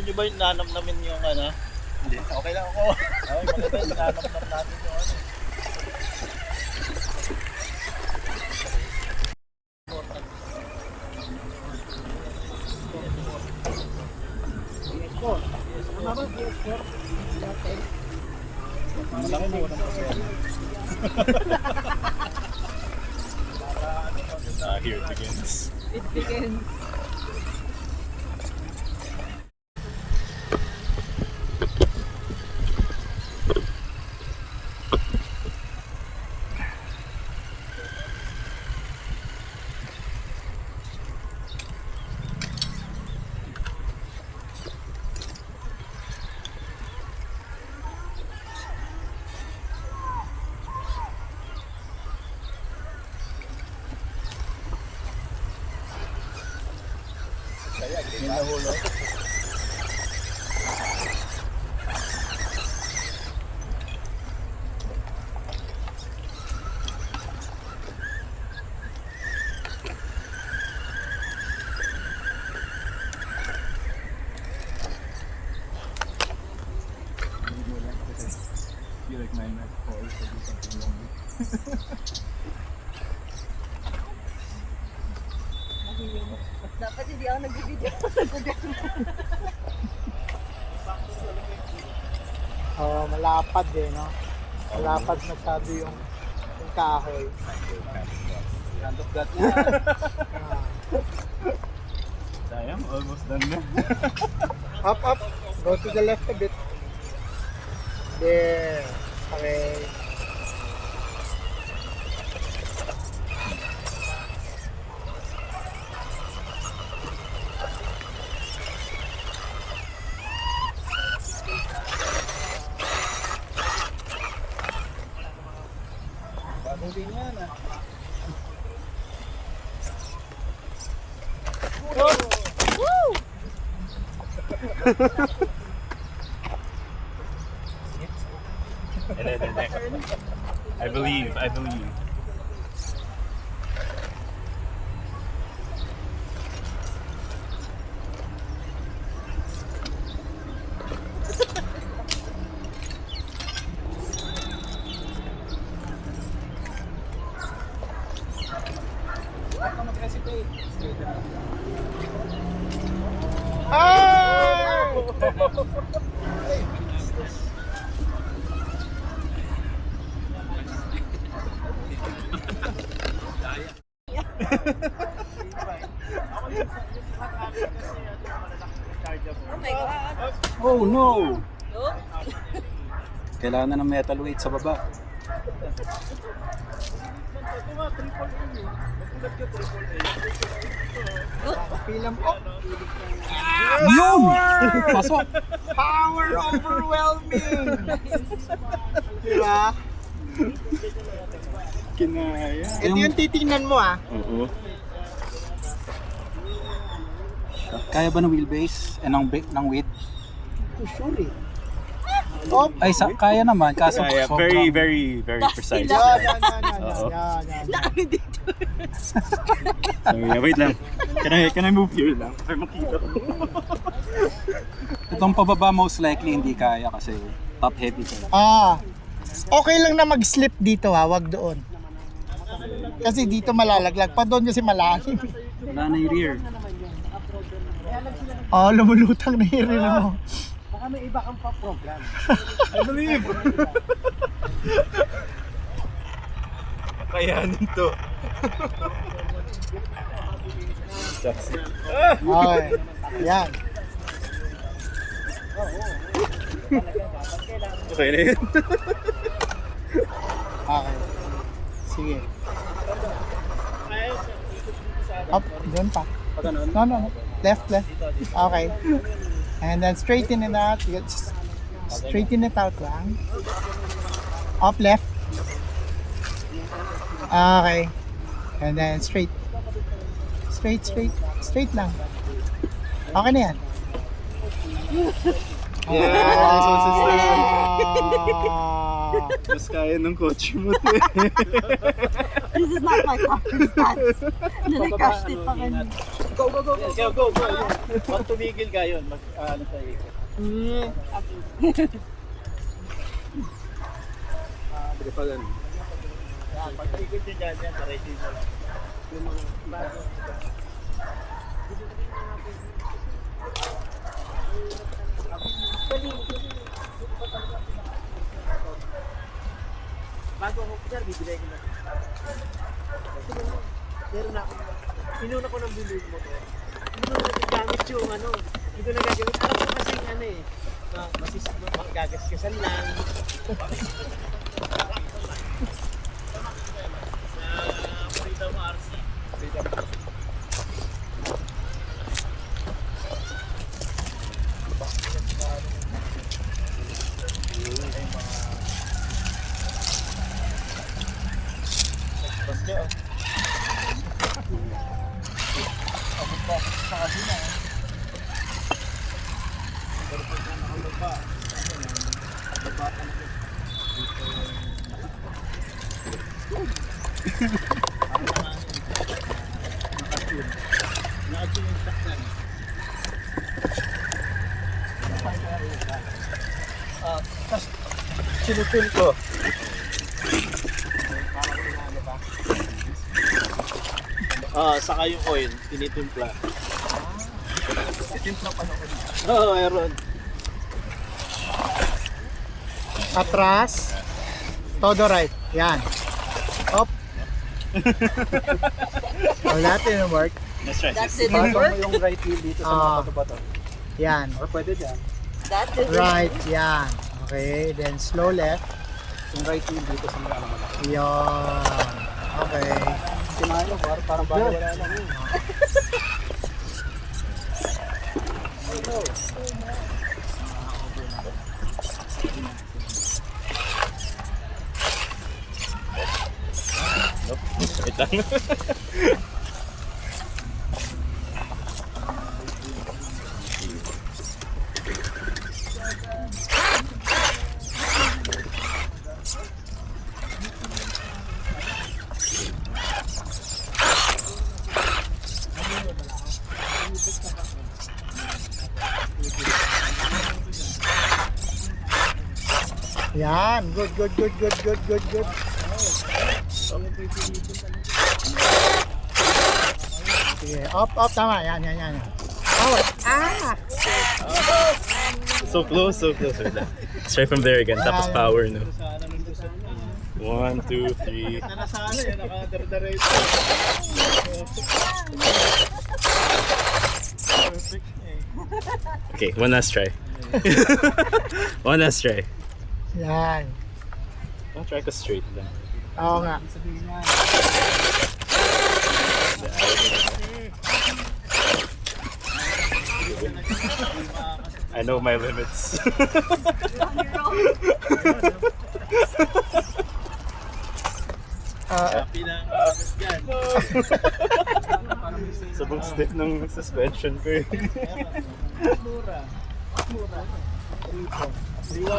nyo ba yung nanamnamin yung ano? Hindi, okay lang ako. Ay, maganda yung nanamnam natin yung ano. Malaki mo ng problema. Here it begins. It begins. Yung nahulog. I feel like my neck falls to do something wrong. Dapat hindi ako nag-video. Malapad eh, no? Malapad masyado yung kahoy. Kind of that. Sayang, almost done na. Up, up. Go to the left a bit. There. Okay. Bagong din yan ah. I believe. Oh my God. Oh no! Oh. Kailangan na ng metal weight sa baba. Pilam po. Yun! Pasok! Power overwhelming! Diba? Kinaya. Ito yung titingnan mo ah. Oo. Kaya ba ng wheelbase? Ng width? Sure eh. Oh, Ay, kaya naman. Kaso sobrang... very precise. yan. Naano dito. Wait lang. Can I move here lang? Para makita ko. Itong pababa most likely hindi kaya kasi top heavy ka. Okay lang na mag-slip dito ha, wag doon. Kasi dito malalaglag. Pa doon kasi malalim. Wala na yung rear. Lumulutang na yung rear mo. Baka may iba kang pa-program. I believe. Kayanin to. Okay. Yan. Okay na yun. Okay. Sige. Up, doon pa. No. Left. Okay. And then straighten it out. Just straighten it out lang. Up, left. Okay. And then straight. Straight lang. Okay na yan. Mas kaya ng coach mo to eh. This is not my confidence. Nalikash din pa kanina. Go. Pag tumigil ka yun, ano tayo ikot. Hindi pa ganun. Pag tumigil nyo dyan, diretso mo lang. Yung mga bago. Bago ako sir, bibigay ko na. Meron na ako. Inuna ko ng bilhin mo to. Hindi ko nagagamit yung ano. Hindi ko nagagamit. Alam ko kasi ano eh. Magagasgasan lang. Sa Freedom RC. Sinupil ko. Saka yung oil, tinitimpla. Timpla pa naman. Oo, meron. Atras. Todo right. Yan. Up. Wala natin yung work. Let's try. That this. didn't work. Yung right wheel dito sa mga bato-bato. Yan. Or pwede dyan. That didn't Right. work. Yan. Okay. Then slow left. Yung right wheel dito sa mga malaki. Yan. Okay. Sinayo, parang bago wala lang yun. Wait lang. Yan. Good. Sige. Up. Tama. Yan. Oh. Ah! So close. Wait lang. Let's try from there again. Tapos power, no? 1, 2, 3. Nasana yan, nakadardare ito. Okay, one last try. One last try. Yan. I'll try ko straight lang. Oo nga. I know my limits. Happy lang. Yan. Sabong stiff ng suspension ko eh. Mura. Sige.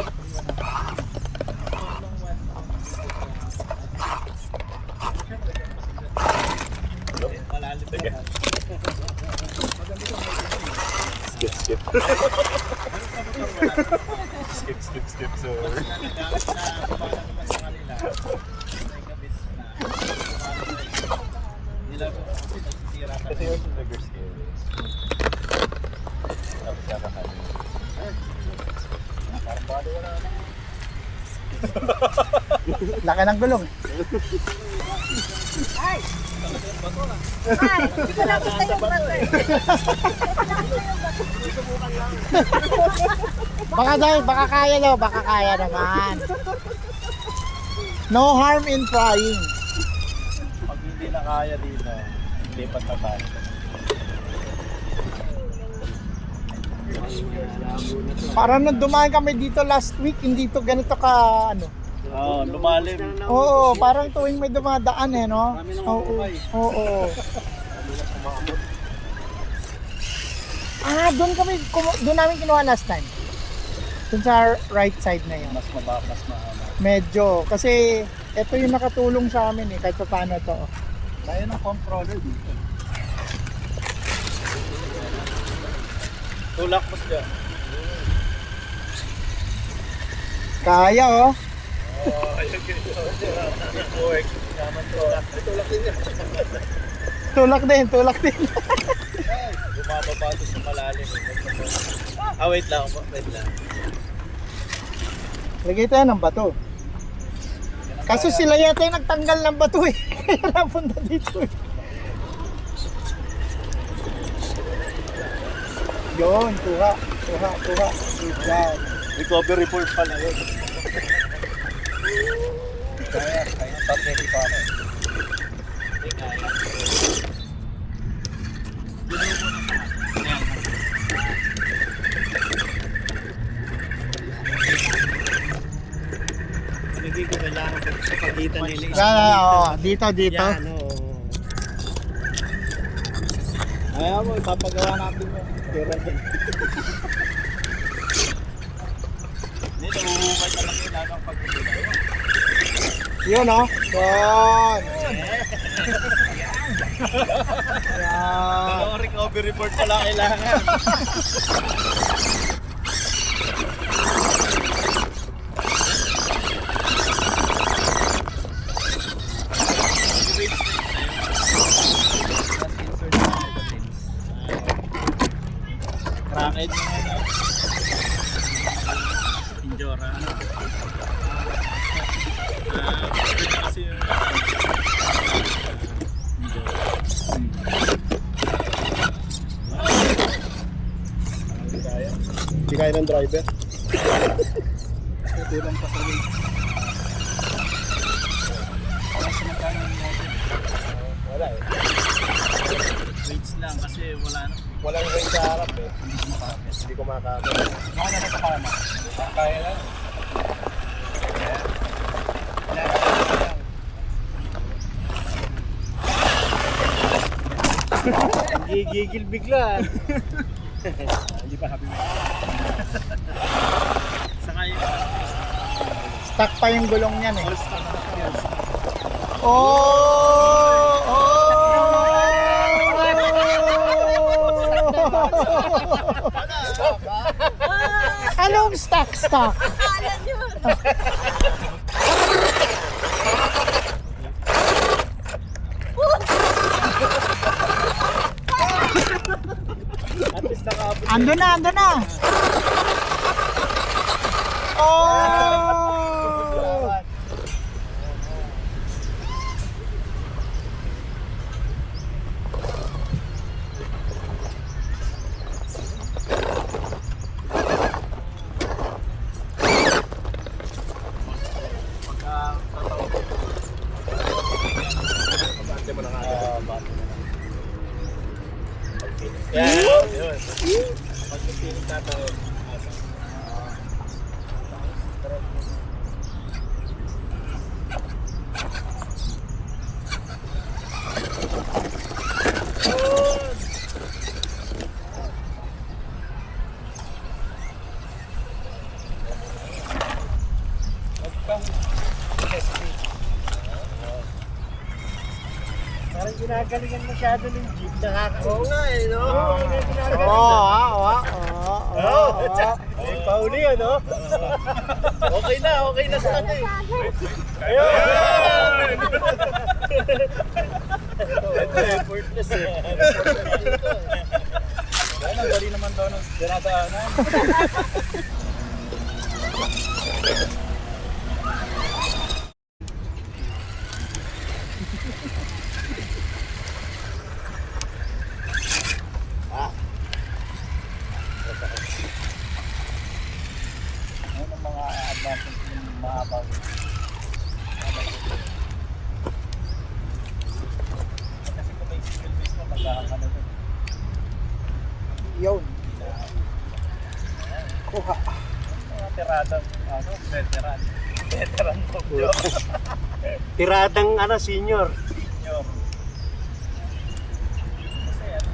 Skip. skip. So, ito yung bigger scale. Tapos kakahan. Laki ng gulong. Ay, hindi ko nakita yung bato eh. Baka kaya naman. No harm in trying. Pag hindi na kaya dito, lipat na tayo. Parang nung dumaan kami dito last week, hindi to ganito ka ano. Oo, lumalim. Oo, parang tuwing may dumadaan eh, no? Oo. Doon namin kinuha last time. Doon sa right side na yun. Mas mahaba. Medyo, kasi ito yung nakatulong sa amin eh, kahit pa paano to. Kaya ng controller dito. Tulak mo siya. Kaya oh. Tulak din, tulak din. Bumababa ito sa malalim. Wait lang. Lagay tayo ng bato. Kaso sila yata yung nagtanggal ng bato eh. Kaya napunta dito eh. Yun, kuha. Good job. Recovery report pala yun. Kaya tapos pa ako. Hindi ko kailangan sa pagitan nila. Dito. Yan, oo. Ayaw mo, ipapagawa natin mo. Pera dyan. Hindi, nahuhukay talaga yung lagang pagkakita. Yun oh. Yun. Yan. Recovery report pala kailangan. Racket yung ano. Pinjora. Kasi yung hindi kaya ng driver. Hindi lang pasalit. Wala eh. Weights lang kasi wala na. Walang weight sa harap eh. Hindi ko makakabot. Mga na nakakama. Kaya lang. Gigigil bigla. Hindi pa happy with Saka yung Stuck pa yung gulong niyan eh. Anong stuck? Alam yun. at least nakaabot. Ando na. Oh! Yan, yun. Pag-piling natin. Parang ginagalingan masyado ng jeep. Oo nga eh, no? Pauli yan, no? Okay na sa akin eh. Ayun! Ito, effortless eh. Yan, ang dali naman daw ng dinadaanan. Ano ang mga advantage ng mga bago? Kasi kung may single base mo, magkakang ano doon. Yun. Kuha. Mga tiradang, veteran. Veteran of Diyo. Tiradang senior. Senior. Kasi ano,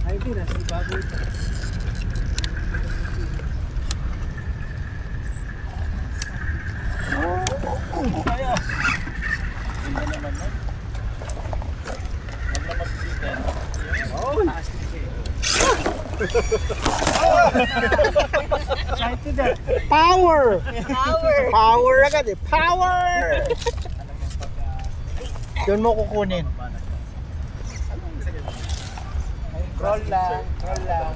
Ay, hindi. Nasa bago ito. Kaya. Hindi naman na. Huwag na mag-chicken. Oo, nakastik eh. Excited ah. Power! Power. Power agad eh. Power! Doon mo kukunin. Roll lang. Roll lang.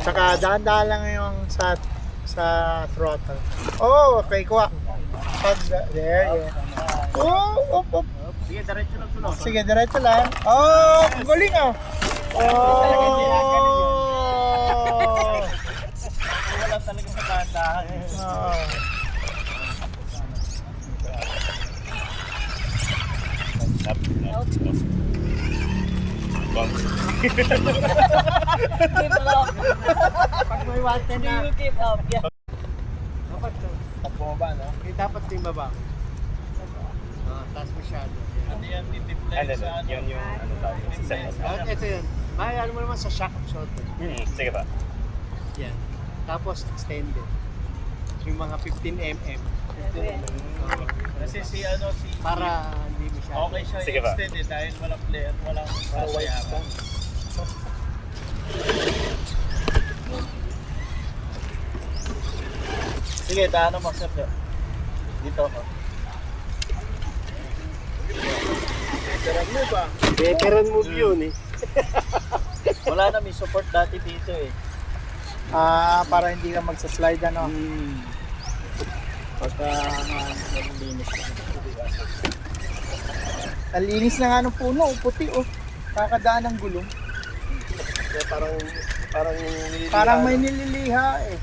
Saka dahan-dahan lang yung sa throttle. Oh, okay, kuha. Pag, there, yeah. Oh, up. Sige, diretso lang tulog. Sige, diretso lang. Oh, galing ah. Oh. Wala talaga sa dahan-dahan. Oh. Give up. Pag may water na. You give up. Yeah. Dapat to. Pag bumaba, no? Eh, dapat yung baba. Taas masyado. Ano yan, titiplay sa ano? Yun yung ano tawag yung set. At ito yun. Mahayaan mo naman sa shock absorber. Sige ba? Yan. Tapos extended. Yung mga 15 mm. Kasi si ano, si... Para hindi masyado. Okay siya Sige ba? extended dahil walang play at walang pasayaman. Sige, daan mo sir. Dito ako. Veteran mo ba? Veteran move yun eh. Wala na, may support dati dito eh. Para hindi ka magsa-slide ano. Pagka nalinis na. Ang linis na nga ng puno, puti oh. Kakadaan ng gulong. Parang may nililiha eh.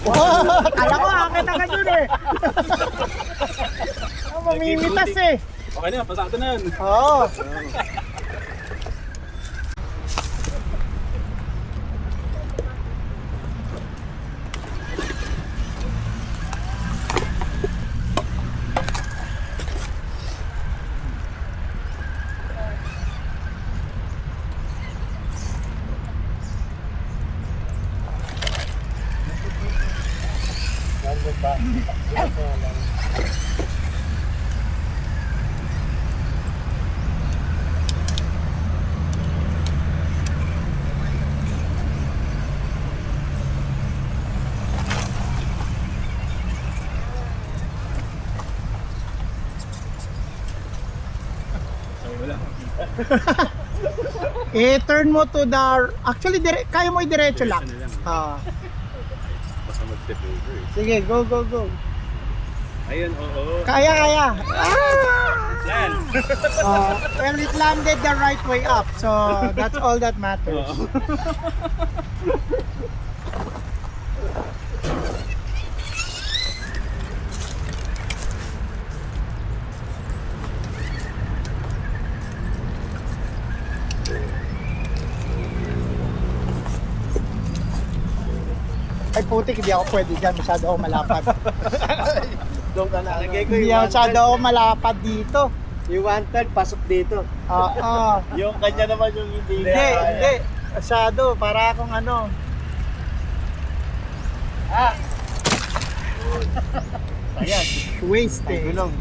Wow! Kala ko akit agad yun eh. Mamimitas eh. Okay na, pasado na yun. Oo. I-turn mo to the... Actually, kaya mo i-diretso lang. Basta mag-step over eh. Sige, go. Ayun, oo. Kaya. Yan! Well, it landed the right way up. So, that's all that matters. Ay putik, hindi ako pwede dyan. Masyado ako malapad. Doon ka na. Hindi ako masyado ako malapad dito. Yung 1/3 pasok dito. Yung kanya naman yung hindi. Hindi. Masyado. Para akong ano. Ayan. Waste eh. Gulong.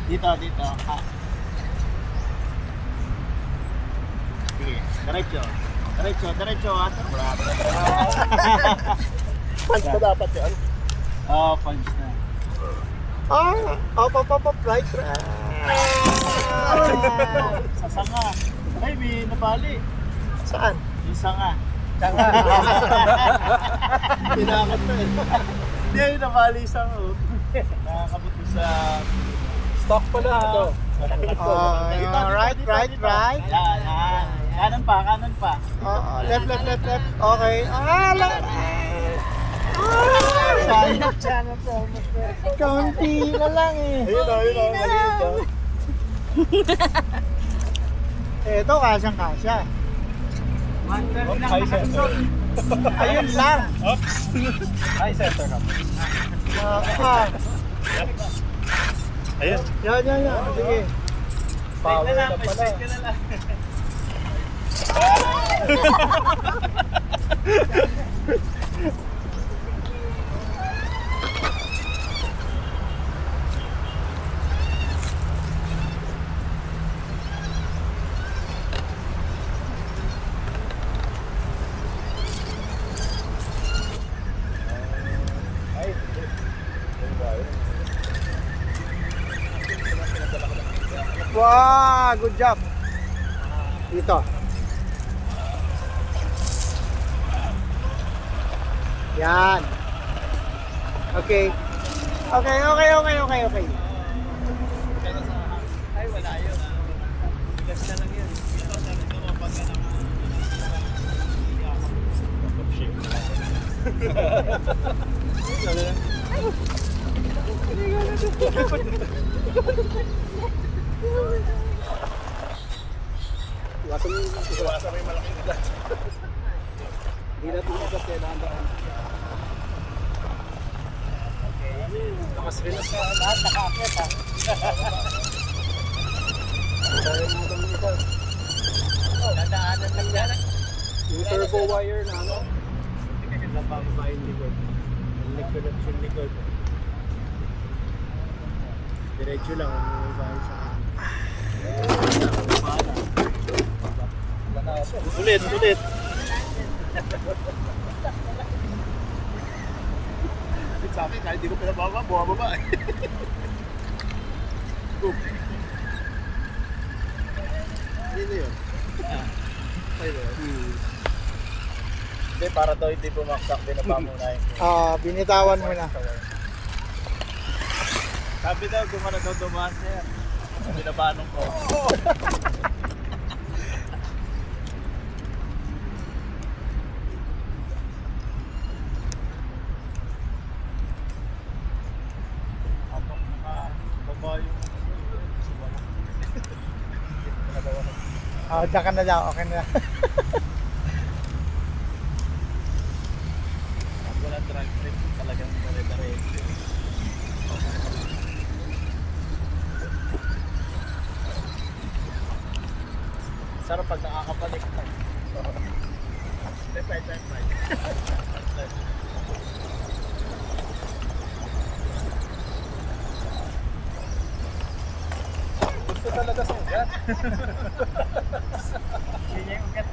Dito. Sige, diretso. Ato. Punch pa dapat yun. Punch na. Up, right. Sa sanga. Ay, may nabali. Saan? Yung sanga. Tinakot na eh. Hindi, yung nabali yung sanga. Nakakabuto sa... Stock pala. Ito. Right. Yan. Kanan pa, kanan pa. Oo, left, left, left, left. Okay. Sayang. Kaunti na lang eh. Ayun o, maliit o. Eto, kasyang-kasya. High center. Ayun lang. High center ka. Ayun. Yan. Sige. Power na pala. Wow, good job. Dito. Yan. Okay. Okay. Ay, wala yun. Bigas na lang yun. Iwasan mo yung malaking ulat. Hindi na tumagat kaya dahan-dahan. Okay. Lakas rin sa lahat, naka-akit ha. Dahil mo itong ito. Dadaanan lang yan. Yung turbo wire na ano. Hindi ka lang pababa yung likod. Yung likod at yung likod. Diretso lang. Ang bahay sa ulit. Sa akin, kahit di ko pinababa, bumababa. Sino yun? Hindi, para daw hindi bumaksak, binapamunahin ko. Binitawan mo na. Sabi daw, gumana daw dumaan niya. Binabanong ko. Diyan ka na daw. Okay na. Pag wala drag strip, talagang dire-diretso. Sarap pag nakakabalik ka. Right. Gusto talaga sa ugat. Yun yung ugat.